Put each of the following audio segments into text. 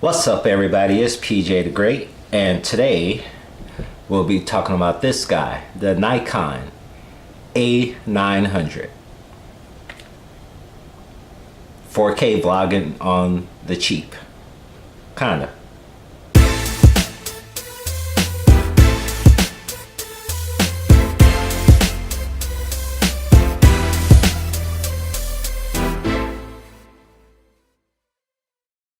What's up everybody, it's PJ the Great, and today we'll be talking about this guy, the Nikon A900. 4K vlogging on the cheap, kinda.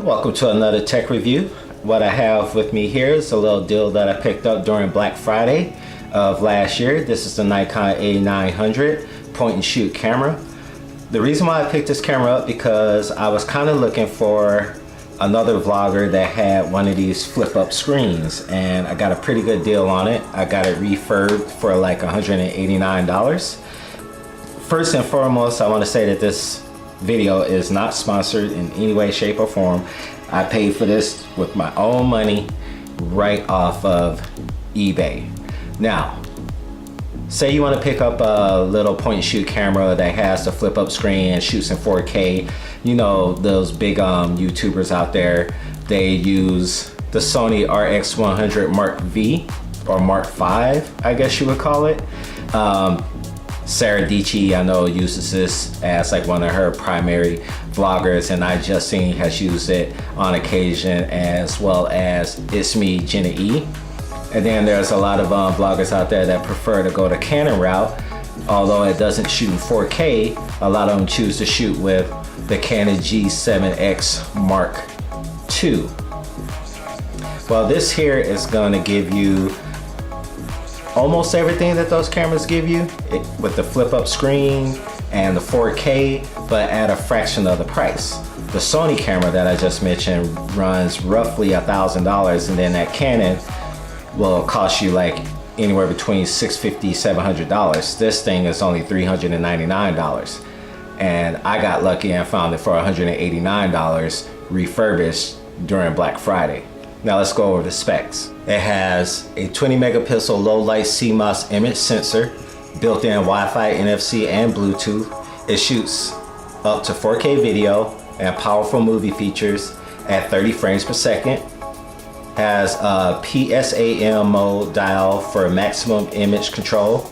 Welcome to another tech review. What I have with me here is a little deal that I picked up during Black Friday of last year. This is the Nikon A900 point and shoot camera. The reason why I picked this camera up because I was kind of looking for another vlogger that had one of these flip up screens, and I got a pretty good deal on it. I got it refurbed for like $189. First and foremost, I want to say that this video is not sponsored in any way, shape, or form. I paid for this with my own money right off of eBay. Now, say you want to pick up a little point and shoot camera that has the flip up screen and shoots in 4K. You know, those big YouTubers out there, they use the Sony RX100 Mark V or Mark V, I guess you would call it. Sarah Dici, I know, uses this as like one of her primary vloggers, and I just seen has used it on occasion, as well as It's Me, Jenna E. And then there's a lot of vloggers out there that prefer to go the Canon route. Although it doesn't shoot in 4K, a lot of them choose to shoot with the Canon G7X Mark II. Well, this here is going to give you almost everything that those cameras give you with the flip up screen and the 4K, but at a fraction of the price. The Sony camera that I just mentioned runs roughly $1,000, and then that Canon will cost you like anywhere between $650, $700. This thing is only $399, and I got lucky and found it for $189 refurbished during Black Friday. Now let's go over the specs. It has a 20 megapixel low light CMOS image sensor, built-in Wi-Fi, NFC, and Bluetooth. It shoots up to 4K video and powerful movie features at 30 frames per second. Has a PSAM mode dial for maximum image control.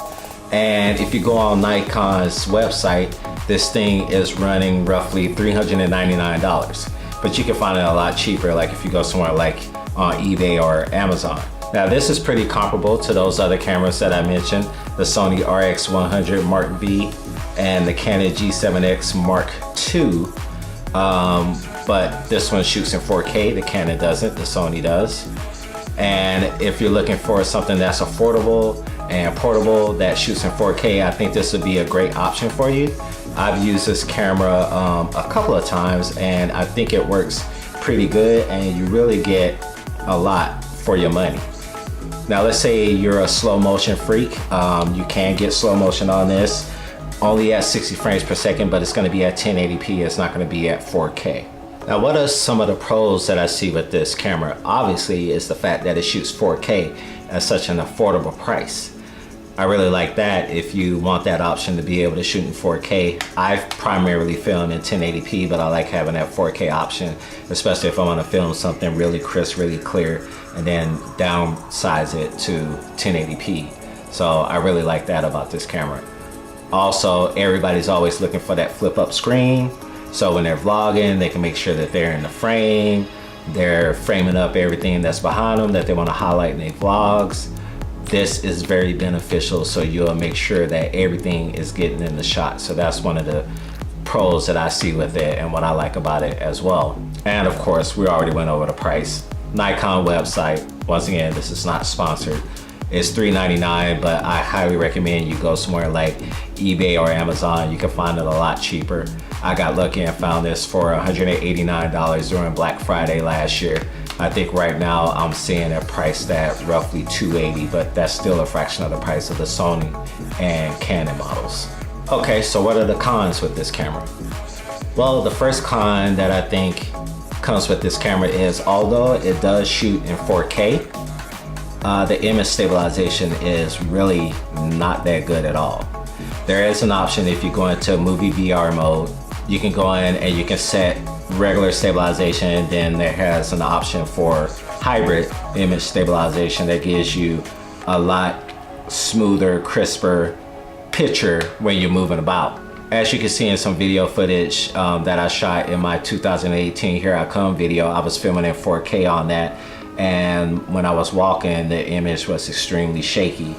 And if you go on Nikon's website, this thing is running roughly $399. But you can find it a lot cheaper, like if you go somewhere like on eBay or Amazon. Now this is pretty comparable to those other cameras that I mentioned, the Sony RX100 Mark V and the Canon G7X Mark II. But this one shoots in 4K, the Canon doesn't, the Sony does. And if you're looking for something that's affordable and portable that shoots in 4K, I think this would be a great option for you. I've used this camera a couple of times, and I think it works pretty good, and you really get a lot for your money. Now let's say you're a slow motion freak. You can get slow motion on this, only at 60 frames per second, but it's going to be at 1080p. It's not going to be at 4K. Now what are some of the pros that I see with this camera? Obviously is the fact that it shoots 4K at such an affordable price. I really like that. If you want that option to be able to shoot in 4K, I primarily film in 1080p, but I like having that 4K option, especially if I want to film something really crisp, really clear, and then downsize it to 1080p. So I really like that about this camera. Also, everybody's always looking for that flip up screen. So when they're vlogging, they can make sure that they're in the frame. They're framing up everything that's behind them that they want to highlight in their vlogs. This is very beneficial, so you'll make sure that everything is getting in the shot. So that's one of the pros that I see with it and what I like about it as well. And of course, we already went over the price. Nikon website, once again, this is not sponsored. It's $399, but I highly recommend you go somewhere like eBay or Amazon. You can find it a lot cheaper. I got lucky and found this for $189 during Black Friday last year. I think right now I'm seeing it priced at roughly $280, but that's still a fraction of the price of the Sony and Canon models. Okay, so what are the cons with this camera? Well, the first con that I think comes with this camera is, although it does shoot in 4K, the image stabilization is really not that good at all. There is an option if you go into movie VR mode. You can go in and you can set regular stabilization, and then there has an option for hybrid image stabilization that gives you a lot smoother, crisper picture when you're moving about. As you can see in some video footage that I shot in my 2018 Here I Come video, I was filming in 4K on that, and when I was walking, the image was extremely shaky.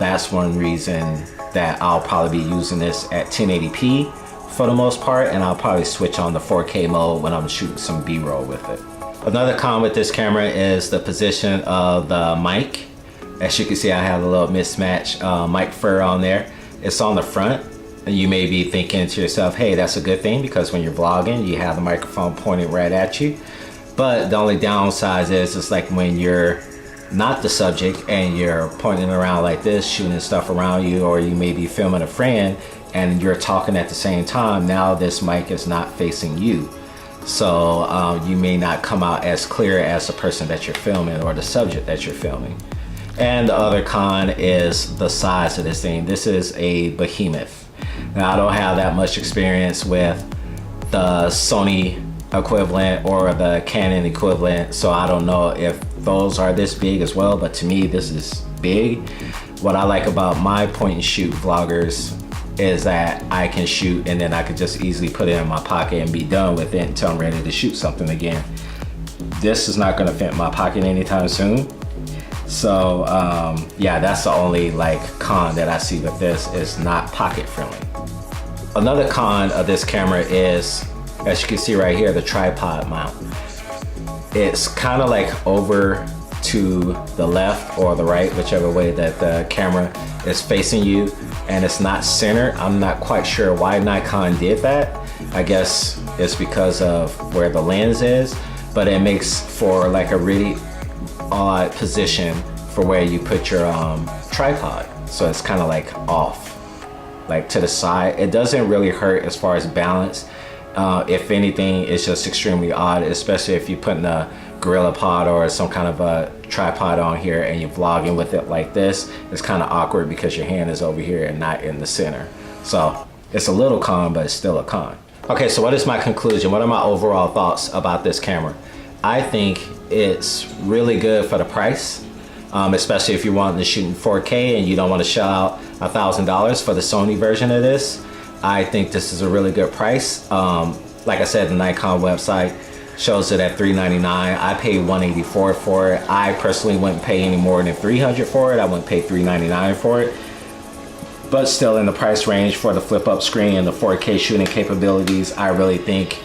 That's one reason that I'll probably be using this at 1080p for the most part, and I'll probably switch on the 4K mode when I'm shooting some B-roll with it. Another con with this camera is the position of the mic. As you can see, I have a little mismatch mic fur on there. It's on the front, and you may be thinking to yourself, hey, that's a good thing, because when you're vlogging, you have the microphone pointed right at you. But the only downside is it's like when you're not the subject and you're pointing around like this, shooting stuff around you, or you may be filming a friend and you're talking at the same time, now this mic is not facing you. So you may not come out as clear as the person that you're filming or the subject that you're filming. And the other con is the size of this thing. This is a behemoth. Now, I don't have that much experience with the Sony equivalent or the Canon equivalent, so I don't know if those are this big as well, but to me, this is big. What I like about my point and shoot vloggers is that I can shoot and then I could just easily put it in my pocket and be done with it until I'm ready to shoot something again. This is not gonna fit in my pocket anytime soon. So yeah, that's the only like con that I see with this, is not pocket friendly. Another con of this camera is, as you can see right here, the tripod mount. It's kind of like over to the left or the right, whichever way that the camera is facing you, and it's not centered. I'm not quite sure why Nikon did that. I guess it's because of where the lens is, but it makes for like a really odd position for where you put your tripod. So it's kind of like off, like to the side. It doesn't really hurt as far as balance. If anything, it's just extremely odd, especially if you're putting a gorilla pod or some kind of a tripod on here and you're vlogging with it like this. It's kind of awkward because your hand is over here and not in the center. So it's a little con, but it's still a con. Okay, so what is my conclusion? What are my overall thoughts about this camera? I think it's really good for the price, especially if you're wanting to shoot in 4K and you don't want to shell out $1,000 for the Sony version of this. I think this is a really good price. Like I said, the Nikon website shows it at $399. I paid $184 for it. I personally wouldn't pay any more than $300 for it. I wouldn't pay $399 for it. But still, in the price range for the flip up screen and the 4K shooting capabilities, I really think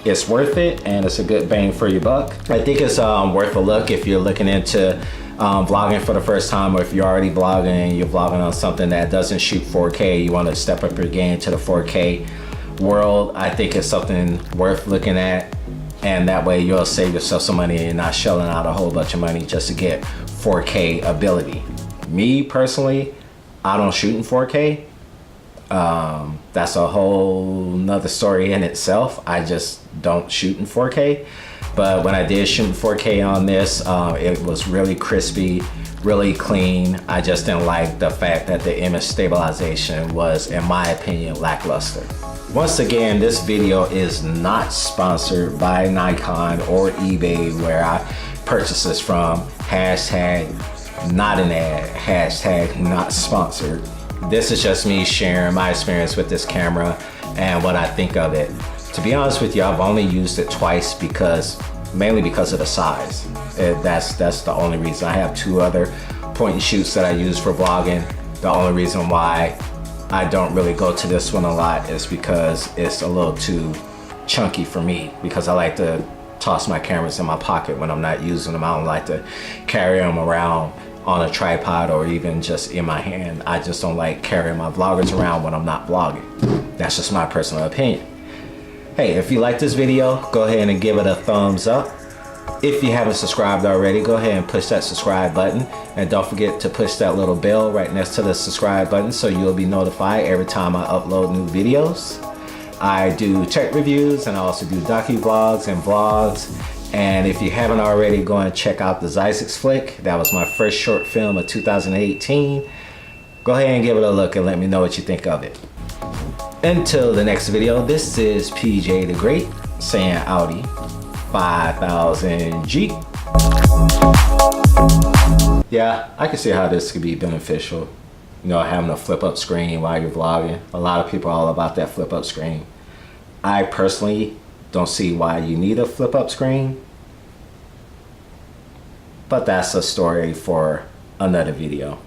it's worth it, and it's a good bang for your buck. I think it's worth a look if you're looking into vlogging for the first time, or if you're already vlogging and you're vlogging on something that doesn't shoot 4K, you want to step up your game to the 4K world. I think it's something worth looking at, and that way you'll save yourself some money and not shelling out a whole bunch of money just to get 4K ability. Me personally, I don't shoot in 4K. That's a whole nother story in itself. I just don't shoot in 4K. But when I did shoot in 4K on this, it was really crispy, really clean. I just didn't like the fact that the image stabilization was, in my opinion, lackluster. Once again, this video is not sponsored by Nikon or eBay, where I purchased this from. Hashtag not an ad, hashtag not sponsored. This is just me sharing my experience with this camera and what I think of it. To be honest with you, I've only used it twice, mainly because of the size. That's the only reason. I have two other point and shoots that I use for vlogging. The only reason why I don't really go to this one a lot is because it's a little too chunky for me, because I like to toss my cameras in my pocket when I'm not using them. I don't like to carry them around on a tripod or even just in my hand. I just don't like carrying my vloggers around when I'm not vlogging. That's just my personal opinion. Hey, if you like this video, go ahead and give it a thumbs up. If you haven't subscribed already, go ahead and push that subscribe button, and don't forget to push that little bell right next to the subscribe button so you'll be notified every time I upload new videos. I do tech reviews, and I also do docu-vlogs and vlogs. And if you haven't already, go and check out the Zyzix flick. That was my first short film of 2018. Go ahead and give it a look and let me know what you think of it. Until the next video, this is PJ the Great, saying Audi 5000G. Yeah, I can see how this could be beneficial. You know, having a flip up screen while you're vlogging. A lot of people are all about that flip up screen. I personally don't see why you need a flip up screen, but that's a story for another video.